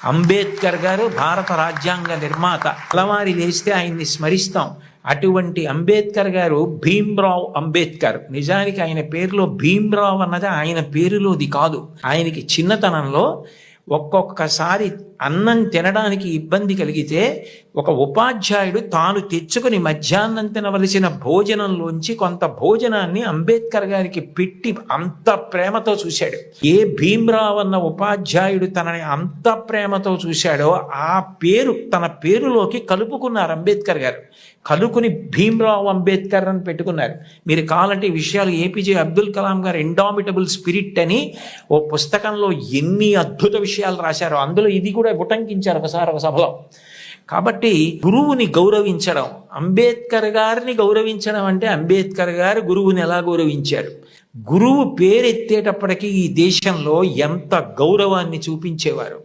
అంబేద్కర్ గారు భారత రాజ్యాంగ నిర్మాత. తెల్లవారి లేస్తే ఆయన్ని స్మరిస్తాం. అటువంటి అంబేద్కర్ గారు భీమ్రావ్ అంబేద్కర్. నిజానికి ఆయన పేరులో భీమ్రావ్ అన్నది ఆయన పేరులోది కాదు. ఆయనకి చిన్నతనంలో ఒక్కొక్కసారి అన్నం తినడానికి ఇబ్బంది కలిగితే ఒక ఉపాధ్యాయుడు తాను తెచ్చుకుని మధ్యాహ్నం తినవలసిన భోజనంలోంచి కొంత భోజనాన్ని అంబేద్కర్ గారికి పెట్టి అంత ప్రేమతో చూశాడు. ఏ భీమ్రావ్ అన్న ఉపాధ్యాయుడు తనని అంత ప్రేమతో చూశాడో ఆ పేరు తన పేరులోకి కలుపుకున్నారు అంబేద్కర్ గారు. కలుపుకుని భీమ్రావ్ అంబేద్కర్ అని పెట్టుకున్నారు. మీరు కావాలంటే ఈ విషయాలు ఏపీజే అబ్దుల్ కలాం గారు ఇండామిటబుల్ స్పిరిట్ అని ఓ పుస్తకంలో ఎన్ని అద్భుత విషయాలు రాశారో అందులో ఇది కూడా ఉటంకించారు ఒకసారి ఒక సభలో. కాబట్టి గురువుని గౌరవించడం, అంబేద్కర్ గారిని గౌరవించడం అంటే అంబేద్కర్ గారు గురువుని ఎలా గౌరవించారు. గురువు పేరెత్తేటప్పటికీ ఈ దేశంలో ఎంత గౌరవాన్ని చూపించేవారు.